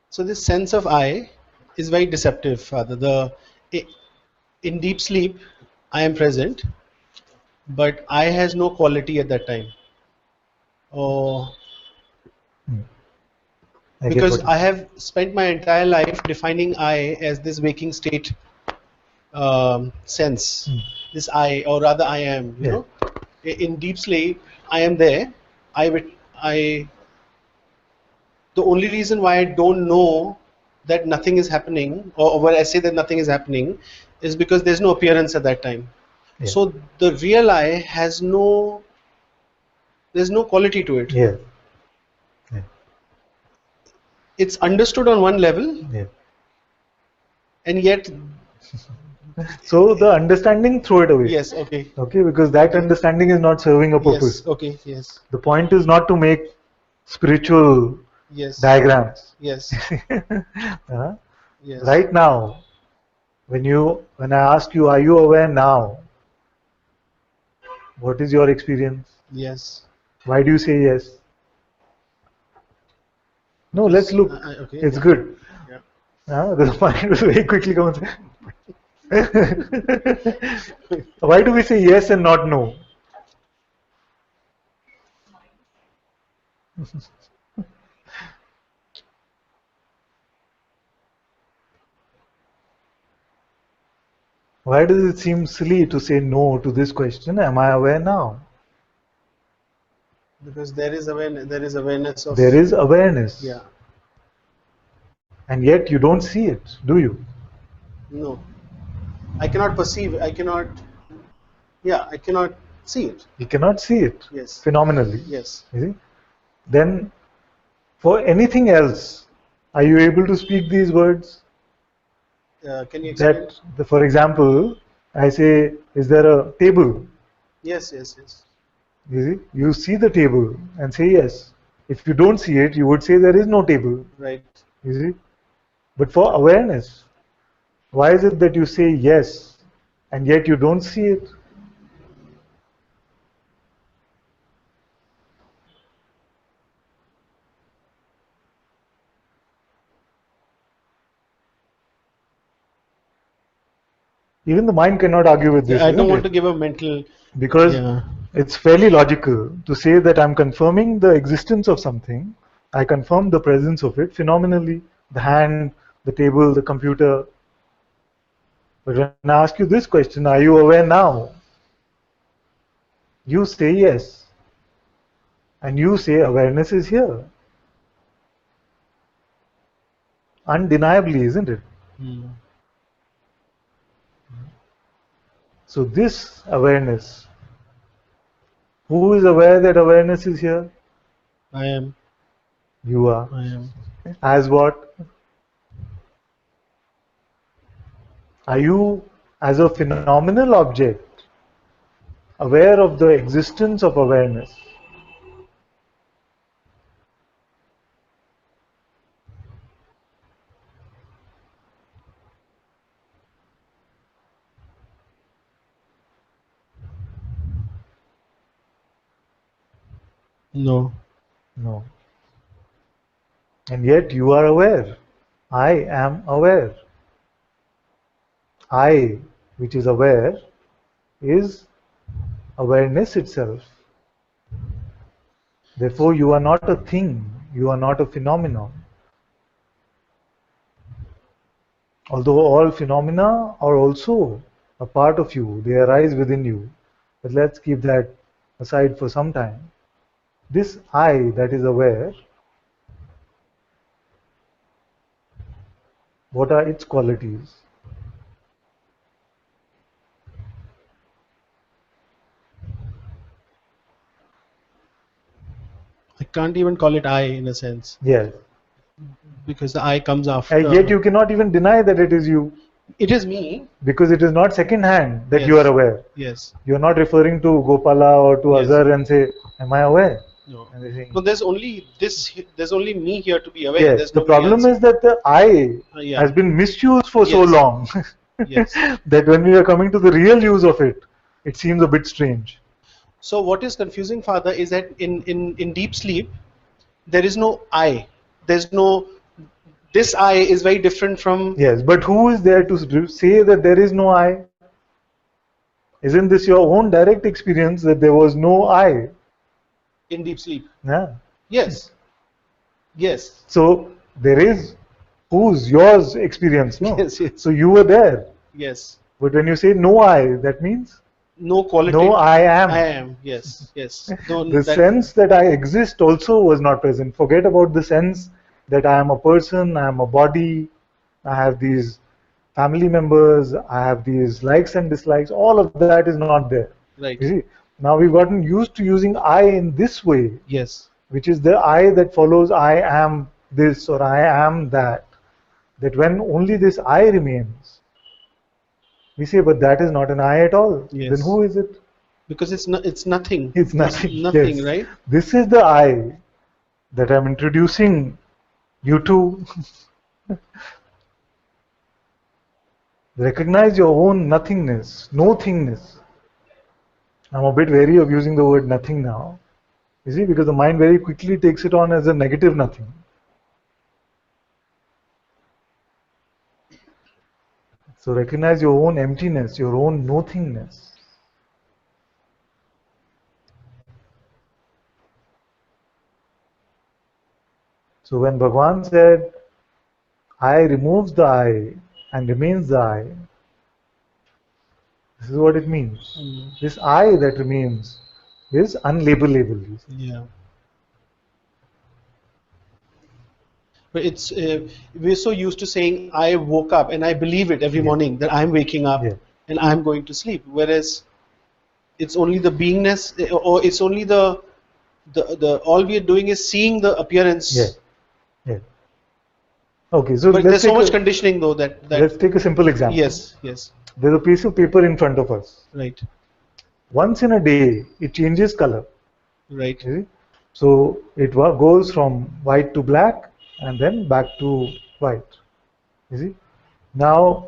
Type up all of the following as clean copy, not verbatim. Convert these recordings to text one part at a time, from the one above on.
So this sense of I is very deceptive, Father. In deep sleep, I am present, but I has no quality at that time. Oh, I get because what you I mean. have spent my entire life defining I as this waking state sense, this I, or rather I am. Yeah, In deep sleep, I am there. I. The only reason why I don't know that nothing is happening, or when I say that nothing is happening, is because there's no appearance at that time. yeah, So the real I has no, there's no quality to it. yeah, yeah, It's understood on one level, yeah. and yet, So the understanding, throw it away. yes, okay, Okay, because that okay, understanding is not serving a yes, purpose. okay, yes, The point is not to make spiritual yes, diagrams. yes, Uh, yes, right now, when I ask you, are you aware now? What is your experience? yes, Why do you say yes? No, let's because, look. okay, It's yeah, good. yeah. The mind will very quickly come and say, why do we say yes and not no? Why does it seem silly to say no to this question? Am I aware now? Because there is awareness of, There is awareness, yeah, and yet you don't see it, do you? no, I cannot perceive, I cannot, yeah, I cannot see it. You cannot see it Yes, phenomenally. yes. You see? Then, for anything else, are you able to speak these words? Can you explain? That, for example, I say, is there a table? Yes, yes, yes. You see the table and say yes. If you don't see it, you would say there is no table. Right. You see? But for awareness, why is it that you say yes and yet you don't see it? Even the mind cannot argue with Yeah, this, I don't isn't want to it? give a mental. Because Yeah. it's fairly logical to say that I'm confirming the existence of something. I confirm the presence of it phenomenally, the hand, the table, the computer. But when I ask you this question, are you aware now? You say yes. And you say awareness is here. Undeniably, isn't it? Hmm. So this awareness, who is aware that awareness is here? I am. You are. I am. As what? Are you, as a phenomenal object, aware of the existence of awareness? No. No. And yet you are aware. I am aware. I, which is aware, is awareness itself. Therefore, you are not a thing, you are not a phenomenon. Although all phenomena are also a part of you, they arise within you. But let's keep that aside for some time. This I that is aware, what are its qualities? I can't even call it I in a sense Yes. because the I comes And yet after. you cannot even deny that it is you, It is me. because it is not second hand that you are Yes. aware. Yes. You are not referring to Gopala or to Yes. Azhar and say, am I aware? No. And they saying, No. There's only this. There's only me here to be aware. yes, There's the nobody problem else. is that the I Yeah. has been misused for so Yes. long Yes. that when we are coming to the real use of it, it seems a bit strange. So what is confusing, Father, is that in deep sleep there is no I. There's no this I is very different from. Yes, but who is there to say that there is no I? Isn't this your own direct experience that there was no I? In deep sleep. Yeah. Yes. Yes. So there is who's yours experience, no? Yes, yes. So you were there. Yes. But when you say no I, that means No quality. no I am. I am. Yes. Yes. No, The sense that I exist also was not present. Forget about the sense that I am a person, I am a body, I have these family members, I have these likes and dislikes. All of that is not there. Right. You see, now we've gotten used to using I in this way, Yes. which is the I that follows I am this or I am that. That when only this I remains, we say, but that is not an I at all. Yes. Then who is it? Because it's not. It's nothing. It's nothing. Nothing. Yes. Right. This is the I that I'm introducing you to. Recognize your own nothingness, no-thingness. I'm a bit wary of using the word nothing now. You see, because the mind very quickly takes it on as a negative nothing. So recognize your own emptiness, your own nothingness. So when Bhagavan said, I removes the I and remains the I, this is what it means. This I that remains is unlabelable. Yeah. But it's we're so used to saying I woke up and I believe it every morning that I'm waking up and I'm going to sleep. Whereas it's only the beingness, or it's only the all we are doing is seeing the appearance. Yeah. Okay, so but there's so much conditioning though that let's take a simple example. Yes. There's a piece of paper in front of us. Right. Once in a day, it changes color. Right. You see? So it goes from white to black and then back to white. You see? Now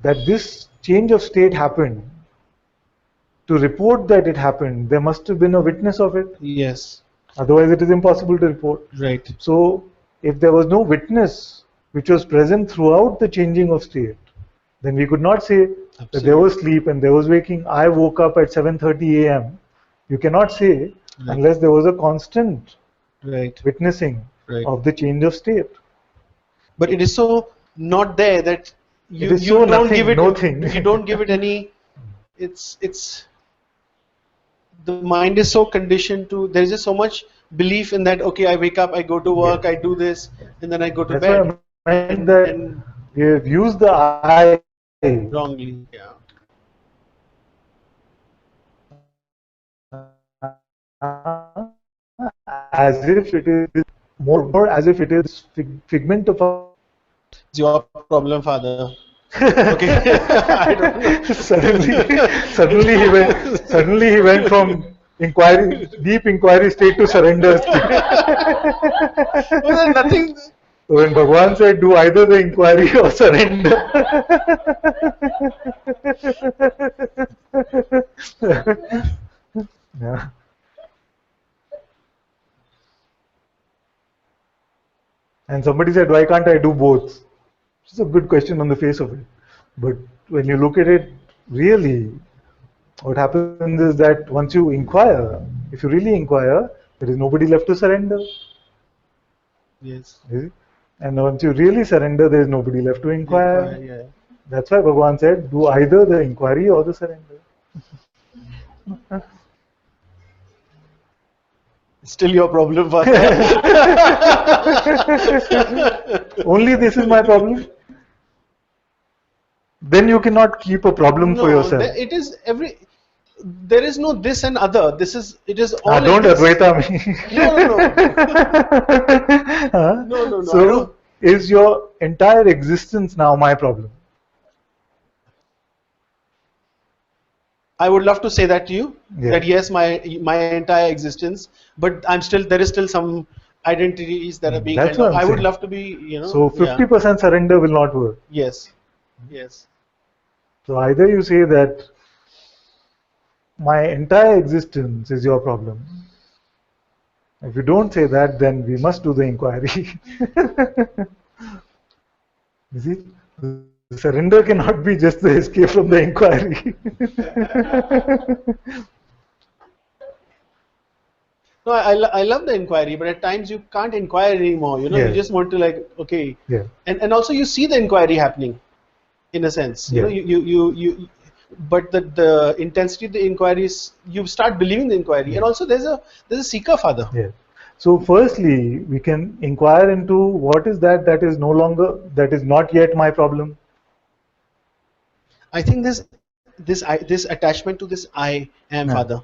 that this change of state happened, to report that it happened, there must have been a witness of it. Yes. Otherwise, it is impossible to report. Right. So if there was no witness which was present throughout the changing of state, then we could not say that there was sleep and there was waking. I woke up at 7:30 a.m. You cannot say unless there was a constant witnessing of the change of state. But it is so not there that you so don't nothing, give it. nothing. If you don't give it any, it's the mind is so conditioned to. There is just so much belief in that. Okay, I wake up, I go to work, I do this, and then I go to bed. Why I meant that we have used the I wrongly. Yeah. As if it is more as if it is figment of a. It's your problem, Father. Okay. I don't know. Suddenly he went from deep inquiry state to surrender state. Well, nothing. So when Bhagavan said, do either the inquiry or surrender. Yeah. And somebody said, why can't I do both? It's a good question on the face of it. But when you look at it, really, what happens is that once you inquire, if you really inquire, there is nobody left to surrender. Yes. And once you really surrender, there is nobody left to inquire. That's why Bhagavan said, do either the inquiry or the surrender. Still your problem, Father. Only this is my problem? Then you cannot keep a problem for yourself. It is there is no this and other. It is all. Don't Advaita me. No. So is your entire existence now my problem? I would love to say that to you. That yes, my entire existence, but there is still some identities that are being. That's what I'm I would saying. love to be, So 50% surrender will not work. Yes. So either you say that my entire existence is your problem. If you don't say that, then we must do the inquiry. You see, the surrender cannot be just the escape from the inquiry. No, I love the inquiry, but at times you can't inquire anymore. You know, you Yes. just want to like, okay, Yeah. and also you see the inquiry happening, in a sense. You know, Yeah. but the intensity of the inquiry is, you start believing the inquiry, and Yeah. also there's a seeker father. Yeah. So firstly, we can inquire into what is that is no longer, that is not yet my problem. I think this attachment to this I am Yeah. father.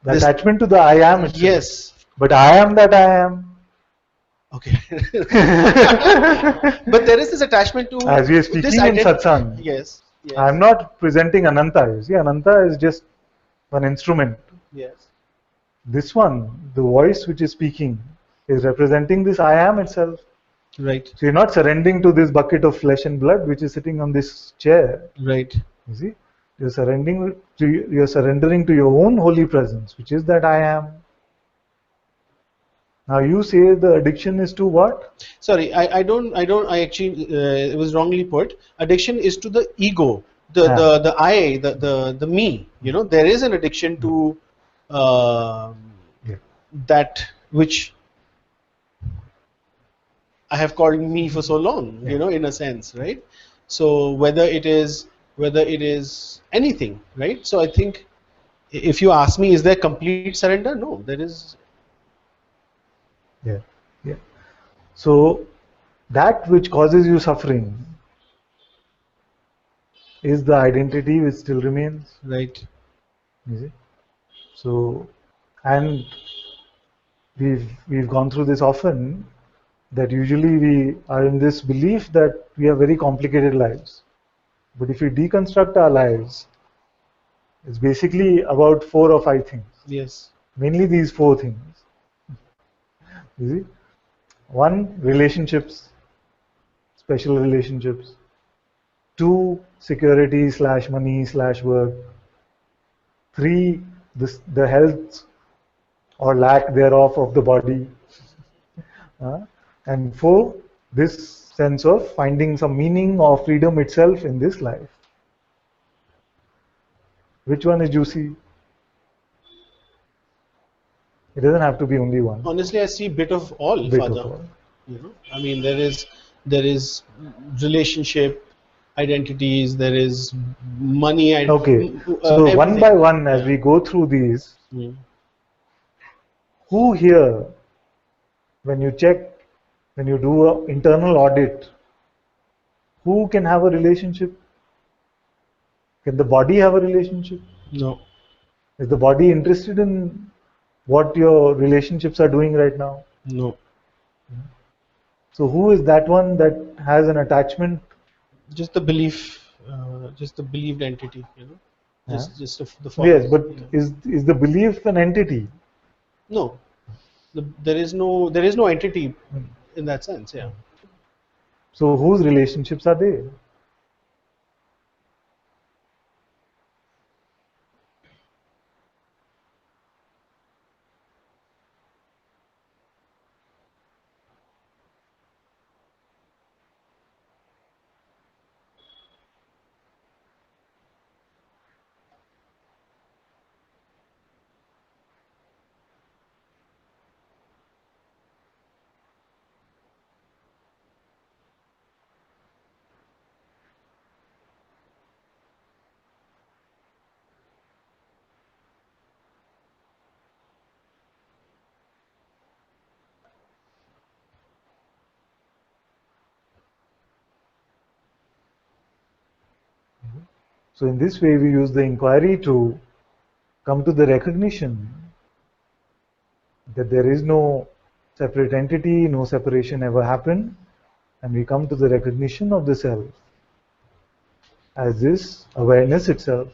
The This attachment to the I am itself. yes. But I am that I am. Okay. But there is this attachment to As we are this speaking in identity. Satsang, Yes. I am Yes. not presenting Ananta. You see, Ananta is just an instrument. Yes. This one, the voice which is speaking, is representing this I am itself. Right. So you're not surrendering to this bucket of flesh and blood which is sitting on this chair. Right. You see, you're surrendering to your own holy presence, which is that I am. Now you say the addiction is to what? Sorry, I actually it was wrongly put. Addiction is to the ego, the I, the me. You know, there is an addiction to Yeah. that which I have called me for so long. Yeah. You know, in a sense, right? So whether it is anything, right? So I think if you ask me, is there complete surrender? No, there is. Yeah. Yeah. So that which causes you suffering is the identity which still remains. Right. You see? So, and we've gone through this often, that usually we are in this belief that we have very complicated lives. But if we deconstruct our lives, it's basically about 4 or 5 things. Yes. Mainly these 4 things. You see? One, relationships, special relationships. Two, security slash money slash work. Three, the health or lack thereof of the body. And four, this sense of finding some meaning or freedom itself in this life. Which one is juicy? It doesn't have to be only one. Honestly, I see bit of all, Bit of father. all. You know, I mean, there is relationship identities, there is money, Okay, so one by everything. one, as Yeah. we go through these, Mm. who here, when you check, when you do an internal audit, who can have a relationship? Can the body have a relationship? No. Is the body interested in what your relationships are doing right now? No. So who is that one that has an attachment? Just the belief, just the believed entity. You know, Yeah. just the Yes, form. but Yeah. is the belief an entity? No. There is no entity in that sense. Yeah. So whose relationships are they? So in this way, we use the inquiry to come to the recognition that there is no separate entity, no separation ever happened, and we come to the recognition of the self as this awareness itself.